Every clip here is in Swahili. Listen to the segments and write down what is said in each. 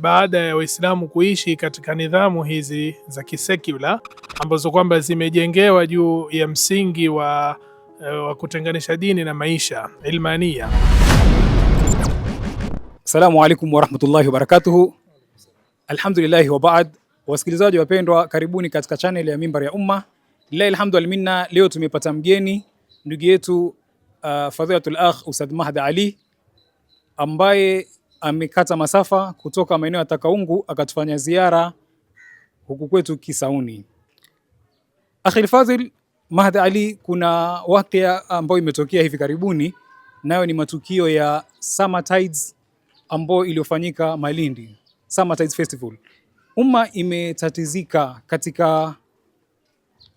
Baada ya Waislamu kuishi katika nidhamu hizi za kisekula ambazo kwamba zimejengewa juu ya msingi wa kutenganisha dini na maisha ilmania. Assalamu alaikum warahmatullahi wabarakatuhu. Alhamdulillah wa baad. Wasikilizaji wapendwa, karibuni katika channel ya Mimbar ya Umma. Lillahi alhamdu wal minna. Leo tumepata mgeni, ndugu yetu Fadhilatul Akh Ustadh Mahdi Ali, ambaye amekata masafa kutoka maeneo ya Takaungu akatufanya ziara huku kwetu Kisauni. Akhi Fadhil Mahdi Ali, kuna wakia ambayo imetokea hivi karibuni, nayo ni matukio ya Summer Tides ambayo iliyofanyika Malindi, Summer Tides Festival. Umma imetatizika katika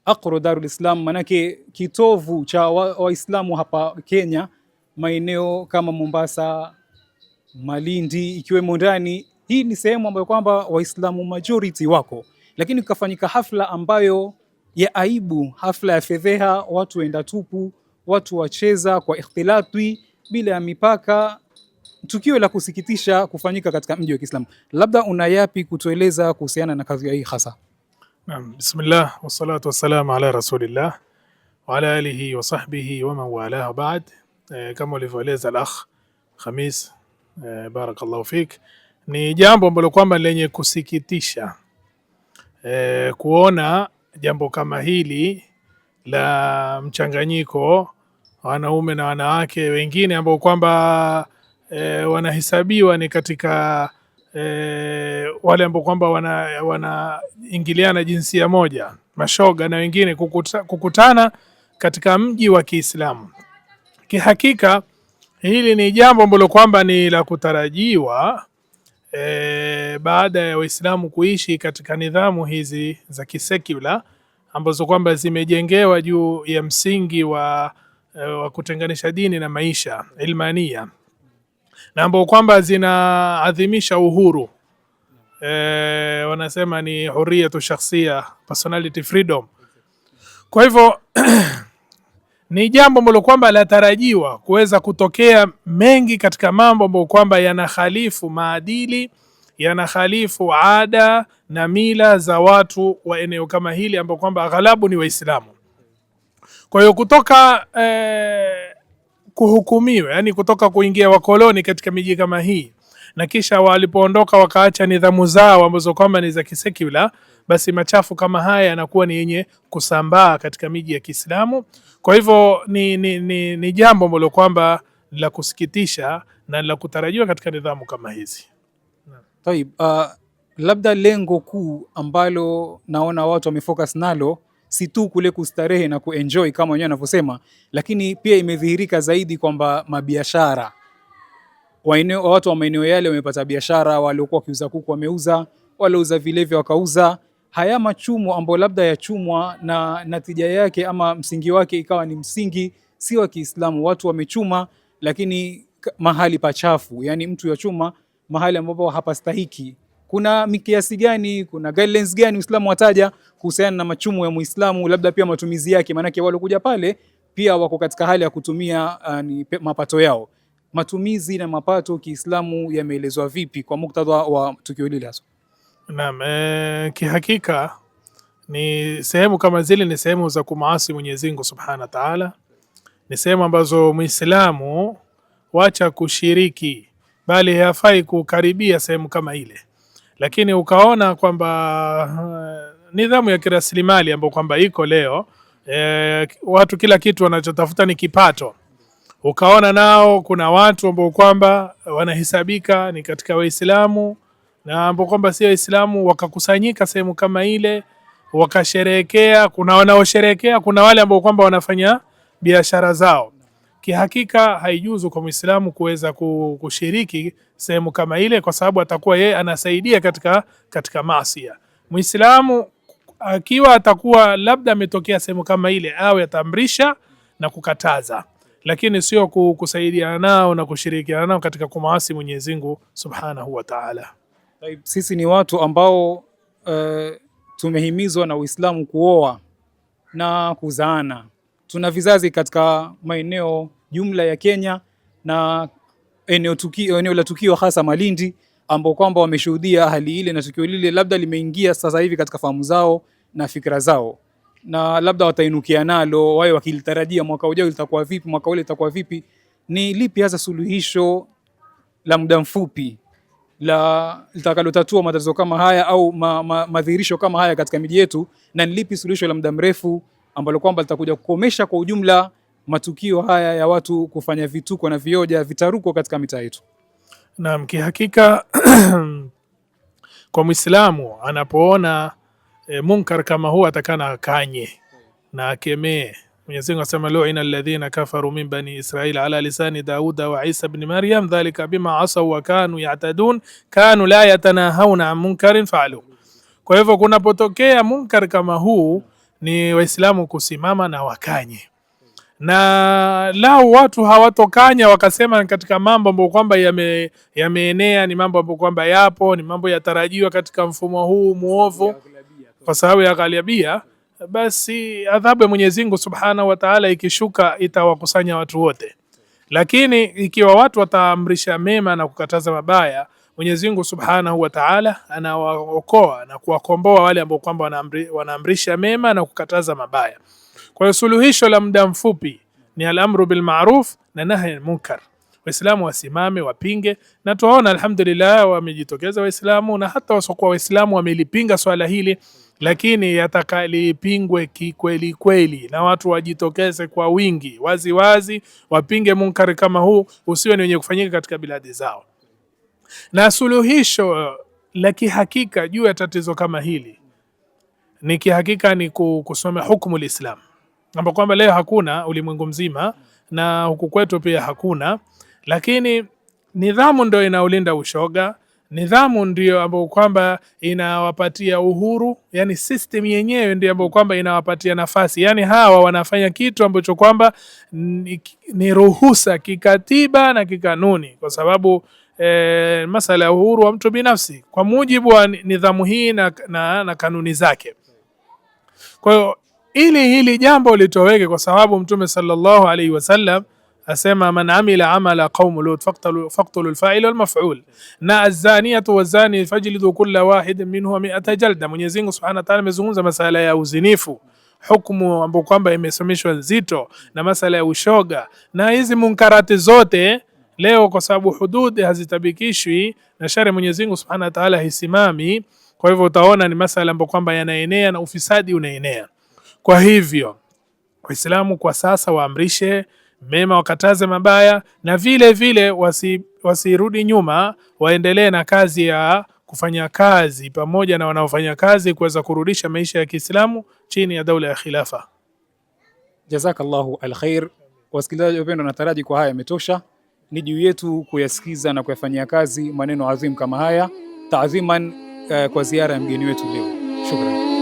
Aqra Darul Islam, manake kitovu cha Waislamu hapa Kenya, maeneo kama Mombasa, Malindi ikiwemo ndani. Hii ni sehemu ambayo kwamba Waislamu majority wako, lakini kukafanyika hafla ambayo ya aibu, hafla ya fedheha, watu waenda tupu, watu wacheza kwa ikhtilati bila ya mipaka, tukio la kusikitisha kufanyika katika mji wa Kiislamu. Labda una yapi kutueleza kuhusiana na kadhia hii hasa? Naam, bismillah wassalatu wassalamu ala rasulillah wa ala alihi wa sahbihi wa man wala. Baad, kama ulivyoeleza al-akh Khamis, barakallahu fik, ni jambo ambalo kwamba lenye kusikitisha kuona jambo kama hili la mchanganyiko wanaume na wanawake wengine ambao kwamba wanahesabiwa ni katika wale ambao kwamba wanaingiliana jinsia moja, mashoga na wengine kukutana katika mji wa Kiislamu. Kihakika hili ni jambo ambalo kwamba ni la kutarajiwa baada ya Waislamu kuishi katika nidhamu hizi za kisekula ambazo kwamba zimejengewa juu ya msingi wa kutenganisha dini na maisha ilmania, na ambao kwamba zinaadhimisha uhuru, wanasema ni hurriyatu shakhsia, personality freedom. Kwa hivyo ni jambo ambalo kwamba latarajiwa kuweza kutokea mengi katika mambo ambayo kwamba yanakhalifu maadili, yanakhalifu ada na mila za watu wa eneo kama hili ambao kwamba aghalabu ni Waislamu. Kwa hiyo kutoka kuhukumiwa, yani kutoka kuingia wakoloni katika miji kama hii, na kisha walipoondoka wakaacha nidhamu zao ambazo kwamba ni za kisekula, basi machafu kama haya yanakuwa ni yenye kusambaa katika miji ya Kiislamu. Kwa hivyo ni jambo ambalo kwamba la kusikitisha na la kutarajiwa katika nidhamu kama hizi. Taib, labda lengo kuu ambalo naona watu wamefocus nalo si tu kule kustarehe na kuenjoy kama wenyewe wanavyosema, lakini pia imedhihirika zaidi kwamba mabiashara, watu wa maeneo yale wamepata biashara, waliokuwa wakiuza kuku wameuza, waliouza vilevyo wakauza. Haya machumo ambayo labda yachumwa na natija yake ama msingi wake ikawa ni msingi si wa Kiislamu, watu wamechuma lakini mahali pachafu, yani mtu yachuma mahali ambapo hapastahiki. Kuna mikiasi gani, kuna guidelines gani Uislamu wataja kuhusiana na machumo ya Muislamu, labda pia matumizi yake? Maanake walokuja pale pia wako katika hali ya kutumia mapato yao. Matumizi na mapato Kiislamu yameelezwa vipi kwa muktadha wa tukio hili hasa? Naam, kihakika ni sehemu kama zile ni sehemu za kumaasi Mwenyezi Mungu Subhanahu wa Ta'ala, ni sehemu ambazo Muislamu wacha kushiriki, bali hafai kukaribia sehemu kama ile. Lakini ukaona kwamba nidhamu ya kiraslimali ambayo kwamba iko leo, watu kila kitu wanachotafuta ni kipato. Ukaona nao kuna watu ambao kwamba wanahesabika ni katika Waislamu na ambao kwamba si Waislamu, wakakusanyika sehemu kama ile wakasherehekea. Kuna wanaosherehekea, kuna wale ambao kwamba wanafanya biashara zao. Kihakika haijuzu kwa Muislamu kuweza kushiriki sehemu kama ile, kwa sababu atakuwa yeye anasaidia katika maasi. Muislamu akiwa atakuwa labda ametokea sehemu kama ile, awe atamrisha na kukataza, lakini sio kusaidiana nao na kushirikiana nao katika kumaasi Mwenyezi Mungu Subhanahu wa Ta'ala. Sisi ni watu ambao tumehimizwa na Uislamu kuoa na kuzaana. Tuna vizazi katika maeneo jumla ya Kenya na eneo la tukio hasa Malindi ambao kwamba wameshuhudia hali ile na tukio lile labda limeingia sasa hivi katika fahamu zao na fikra zao, na labda watainukia nalo wao wakilitarajia mwaka ujao litakuwa vipi, mwaka ule litakuwa vipi. Ni lipi hasa suluhisho la muda mfupi la litakalotatua matatizo kama haya au madhihirisho kama haya katika miji yetu, na ni lipi suluhisho la muda mrefu ambalo kwamba litakuja kukomesha kwa ujumla matukio haya ya watu kufanya vituko na vioja vitaruko katika mitaa yetu? Naam, kihakika kwa Muislamu anapoona munkar kama huu atakana akanye na akemee. Mwenyezi Mungu asema lu'ina alladhina kafaru min bani Israil ala lisani Dauda wa Isa ibn Maryam dhalika bima asaw wa kanu ya'tadun kanu la yatanahawna an munkarin fa'alu. Kwa hivyo kunapotokea munkar kama huu ni Waislamu kusimama na wakanye, na lao watu hawatokanya wakasema katika mambo ambayo kwamba yameenea, ni mambo ambayo kwamba yapo, ni mambo yatarajiwa katika mfumo huu muovu kwa sababu ya ghalibia, basi adhabu ya Mwenyezi Mungu Subhanahu wa Ta'ala ikishuka itawakusanya watu wote. Lakini ikiwa watu wataamrisha mema na kukataza mabaya, Mwenyezi Mungu Subhanahu wa Ta'ala anawaokoa na kuwakomboa wale ambao kwamba wanaamrisha mema na kukataza mabaya. Kwa hiyo suluhisho la muda mfupi ni al-amru bil ma'ruf na nahy anil munkar. Waislamu wasimame wapinge, na tuwaona alhamdulillah wamejitokeza Waislamu na hata wasiokuwa Waislamu wamelipinga swala hili, lakini yatakalipingwe kikweli kweli na watu wajitokeze kwa wingi wazi wazi wapinge munkari kama huu usiwe ni wenye kufanyika katika biladi zao. Na suluhisho la kihakika juu ya tatizo kama hili ni kihakika ni kusoma hukumu al-Islam, ambapo kwamba leo hakuna ulimwengu mzima na huku kwetu pia hakuna, lakini nidhamu ndio inaolinda ushoga. Nidhamu ndio ambayo kwamba inawapatia uhuru, yani system yenyewe ndio ambayo kwamba inawapatia nafasi, yani hawa wanafanya kitu ambacho kwamba ni ruhusa kikatiba na kikanuni, kwa sababu masala ya uhuru wa mtu binafsi kwa mujibu wa nidhamu hii na kanuni zake. Kwa hiyo ili hili jambo litoweke, kwa sababu Mtume sallallahu alaihi wasallam asema man amila amala qaum lut faqtulu al-fa'il wal-maf'ul na az-zaniyatu waz-zani fajlidu kulla wahid minhum 100 jalda. Mwenyezi Mungu Subhanahu wa Ta'ala amezungumza masala ya uzinifu, hukumu ambapo kwamba imesomeshwa nzito, na masala ya ushoga na hizi munkarati zote. Leo kwa sababu hudud hazitabikishwi na sharia Mwenyezi Mungu Subhanahu wa Ta'ala hisimami, kwa hivyo utaona ni masala ambapo kwamba yanaenea na ufisadi unaenea. Kwa hivyo Waislamu kwa sasa waamrishe mema, wakataze mabaya, na vile vile wasirudi nyuma, waendelee na kazi ya kufanya kazi pamoja na wanaofanya kazi kuweza kurudisha maisha ya Kiislamu chini ya daula ya khilafa. Jazakallahu alkhair. Wasikilizaji wapendwa, nataraji kwa haya yametosha. Ni juu yetu kuyasikiza na kuyafanyia kazi maneno adhim kama haya, taadhiman kwa ziara ya mgeni wetu leo. Shukran.